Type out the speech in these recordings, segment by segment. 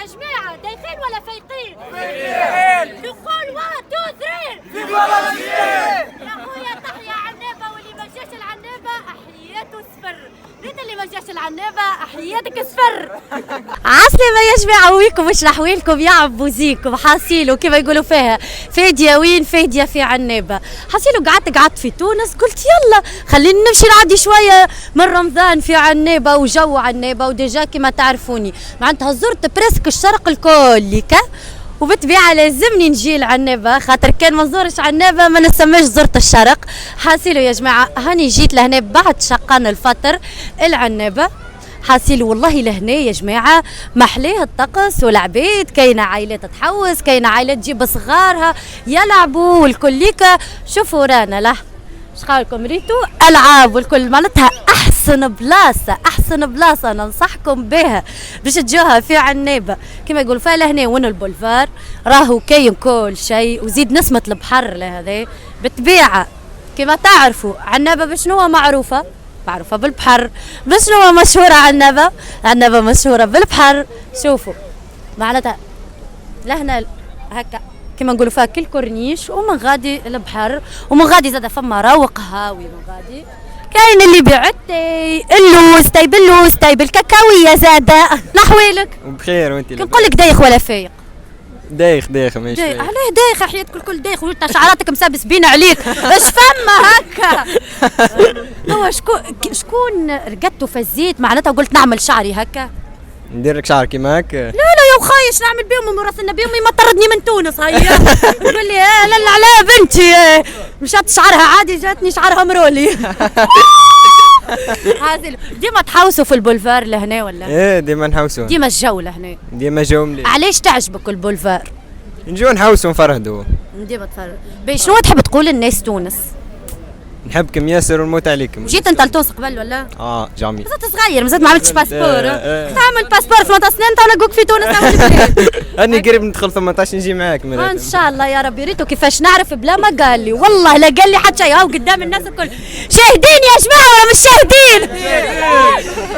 يا جماعة دايخين ولا فايقين؟ فايقين. نقول 1 2 3 في فلسطين. يا خويا تحيا عنابة، واللي ما جاش العنابة أحياته صفر. ريت اللي ما جاش العنابة أحياتك صفر. عسلامة يا جماعة، ويكم مش نحويلكم يا عبوزيكم حاسيلو كيما يقولوا فيها فادية وين فادية في عنابة. حاسيلو قعدت في تونس، قلت يلا خليني نمشي نعدي شوية من رمضان في عنابة وجو عنابة، وديجا كيما تعرفوني معناتها زرت برسك الشرق الكليكا، وبالطبيعة لازمني نجي لعنابة خاطر كان ما نزورش عنابة ما نسميش زرت الشرق. حاسيلو يا جماعة هاني جيت لهنا بعد شقان الفطر العنابة. حاسيلو والله لهنا يا جماعة محليه الطقس والعبيد، كاينة عائلات تحوس، كاينة عائلات تجيب صغارها يلعبوا والكليكا. شوفوا رانا له شقالكم ريتو العاب والكل، معناتها احسن بلاصه ننصحكم بها باش تجوها في عنابه كما يقولوا فيها لهنا وين البولفار، راهو كاين كل شيء وزيد نسمه البحر لهذا. بالطبيعه كما تعرفوا عنابه بشنو معروفه بالبحر. بشنو مشهوره عنابه مشهوره بالبحر. شوفوا معناتها لهنا هكا كما نقولوا فيها كل كورنيش، ومن غادي البحر، ومن غادي زاد فما روق هاوي، من غادي كاين اللي بعتي اللوز طيب اللوز طيب الكاكاويه زاده. نحويلك بخير وانت؟ نقول لك دايخ ولا فايق؟ دايخ ماشي علاه دايخ حياتك الكل دايخ، وانت شعراتك مسبسبين عليك. اش فما هكا؟ هو شكون رقدتوا في الزيت معناتها قلت نعمل شعري هكا؟ ندير لك شعر كيما هكا؟ لا يا وخايش نعمل بيهم مراسلنا بيهم ما طردني من تونس. هيا تقول لي لا على بنتي مشات شعرها عادي جاتني شعرها مرولي. هذه ديما تحوسوا في البولفار لهنا ولا؟ ايه ديما نحوسوا، ديما الجو لهنا، ديما جو مليح. علاش تعجبك البولفار؟ نجو نحوسوا ونفرهدوا. ديما تفرج. شنو تحب تقول للناس تونس؟ نحبكم ياسر ونموت عليكم. جيت انت لتونس قبل ولا؟ جامي. مازلت صغير مازلت ما عملتش باسبور. تعمل باسبور 18 سنين تو نلقوك في تونس. اني قريب ندخل 18 نجي معاك ان شاء الله يا ربي. ريتو كيفاش نعرف بلا ما قال لي، والله لا قال لي حتى شيء. هاو قدام الناس الكل شاهدين يا جماعه ولا مش شاهدين؟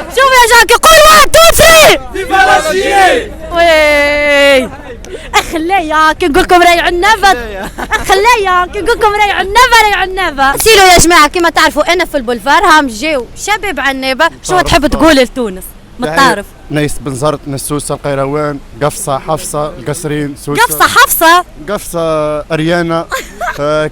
شوف يا جاك يقول 1 2 3 في فلسطين. وي اخليا كي نقول لكم راي عنابه، اخليا كي نقول لكم راي عنابه. سيلو يا جماعه كما تعرفوا انا في البولفار هام جاو شباب عنابه. شنو تحب تقول لتونس من الطارف؟ نيس بنزرت نسوسه القيروان قفصه حفصه القصرين سوسه قفصه اريانا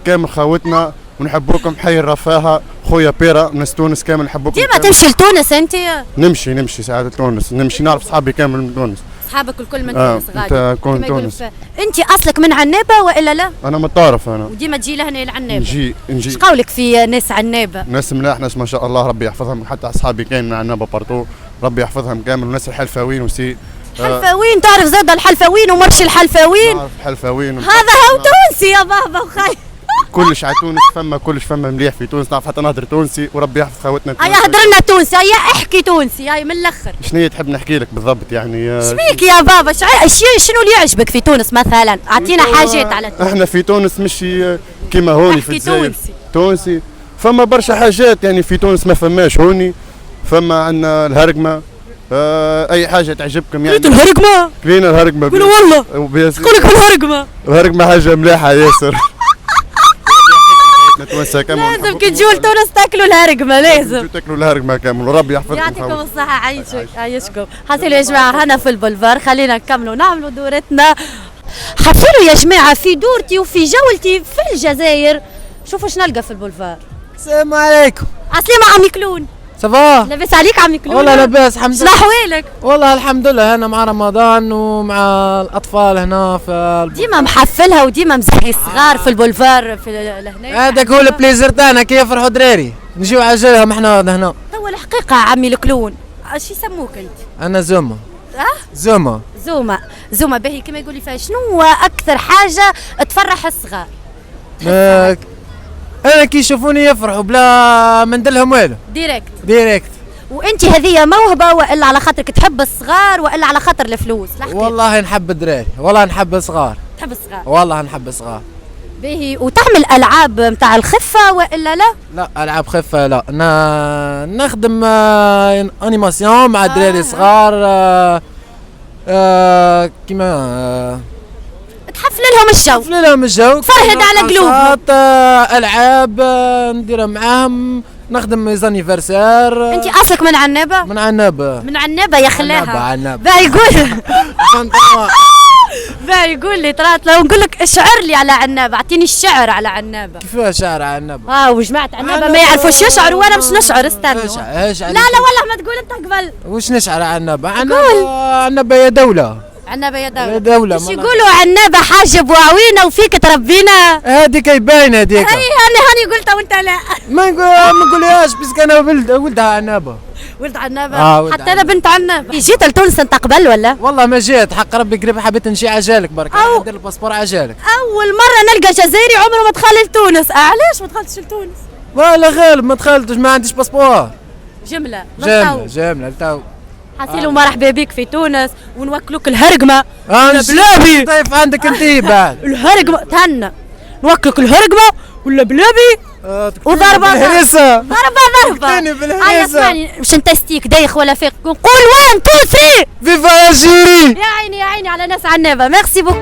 كامل خاوتنا ونحبوكم. حي الرفاهه خويا بيرا من تونس كامل نحبوكم. ديما تمشي لتونس انت؟ نمشي ساعات لتونس، نمشي نعرف صحابي كامل من تونس. اصحابك الكل من تونس غادي؟ انت كون تونس. انت اصلك من عنابه والا لا؟ انا من الطارف انا. وديما تجي لهنا لعنابه؟ نجي. اش قولك في ناس عنابه؟ ناس ملاح، ناس ما شاء الله ربي يحفظهم، حتى اصحابي كاين من عنابه بارتو ربي يحفظهم كامل. وناس الحلفاوين وسي حلفاوين. تعرف زاد الحلفاوين ومرشي الحلفاوين؟ نعرف الحلفاوين. هذا هو تونسي يا بابا وخاي. كلش على تونس كلش فما مليح في تونس. نعرف حتى نهضر تونسي وربي يحفظ خواتنا التونسي. هيا هضر لنا تونسي، هيا احكي تونسي، هيا من الاخر. شنو تحب نحكي لك بالضبط يعني؟ شبيك يا بابا؟ شنو اللي يعجبك في تونس مثلا؟ اعطينا حاجات على تونس. احنا في تونس مش كيما هوني في الجزائر. تونسي فما برشا حاجات يعني في تونس ما فماش هوني. فما عندنا الهرقمه، اي حاجه تعجبكم يعني. الهرقمه؟ كلينا الهرقمه. قولوا والله نقولك الهرقمه حاجه مليحه ياسر. لازم كي تجوا لتونس تاكلوا الهرقمه، لازم تاكلوا الهرقمه كامل وربي يحفظكم. يعطيكم الصحه. عايشكم. حصلوا يا جماعه هنا في البولفار، خلينا نكملوا نعملوا دورتنا. حصلوا يا جماعه في دورتي وفي جولتي في الجزائر. شوفوا اش نلقى في البولفار. السلام عليكم. عسلامة عمي كلون. صباح. لاباس عليك عمي كلون؟ والله لاباس الحمد لله. شنو احوالك؟ والله الحمد لله انا مع رمضان ومع الاطفال هنا في ديما محفلها وديما مزهي الصغار في البولفار في لهنا. هذاك هو البليزر تاعنا كي يفرحوا دراري نجيو عجلهم احنا هنا. هو الحقيقة عمي الكلون اش يسموك انت؟ انا زوما. زوما باهي كما يقول لي فيها شنو اكثر حاجة تفرح الصغار؟ انا كي يشوفوني يفرحوا بلا ما ندلهم والو. ديريكت. وانت هذه موهبه والا على خاطرك تحب الصغار والا على خاطر الفلوس؟ والله نحب الدراري، والله نحب الصغار. تحب الصغار؟ والله نحب الصغار. باهي. وتعمل العاب نتاع الخفه والا لا؟ لا العاب خفه لا. نخدم انيماسيون مع دراري صغار. كيما تحفل لهم الجو، تحفل لهم الجو، تفرهد على قلوبهم، العاب نديرها معاهم، نخدم ميزانيفرسير. انت اصلك من عنابه؟ من عنابه. من عنابه يا خلاها. عنابه. باه يقول باه يقول لي طلعت لو نقول لك اشعر لي على عنابه، اعطيني الشعر على عنابه. كيفاه شعر على عنابه؟ وجماعه عنابه ما يعرفوش يشعروا وانا مش نشعر. استنوا لا لا والله ما تقول انت قبل. وش نشعر على عنابه؟ عنابه يا دوله. عنابه يا دولة. يا دولة. مش يقولوا عنابه حاجه بواوينا وفيك تربينا. هذيك يبين هذيك. اي هاني قلتها وانت لا. ما نقولهاش بس انا ولدها عنابه. ولد عنابه. ولد حتى انا بنت عنابه. جيت لتونس انت قبل ولا؟ والله ما جيت، حق ربي قريب حبيت نجي عجالك برك، ندير الباسبور عجالك. اول مره نلقى جزائري عمره ما دخل لتونس. علاش ما دخلتش لتونس؟ والله غالب ما دخلتش، ما عنديش باسبور. جمله لتو حسيلو مرحبا بك في تونس ونوكلوك الهرقمه. بلابي طيب عندك انت بعد الهرقمه تهنى نوكلوك الهرقمه ولا بلابي وضربه بالهرسه. ضربه اسمعني مش انت ستيك دايخ ولا فيق. قول 1 2 3 فيفا يا جيري. يا عيني على ناس عنابه. ميرسي بوك.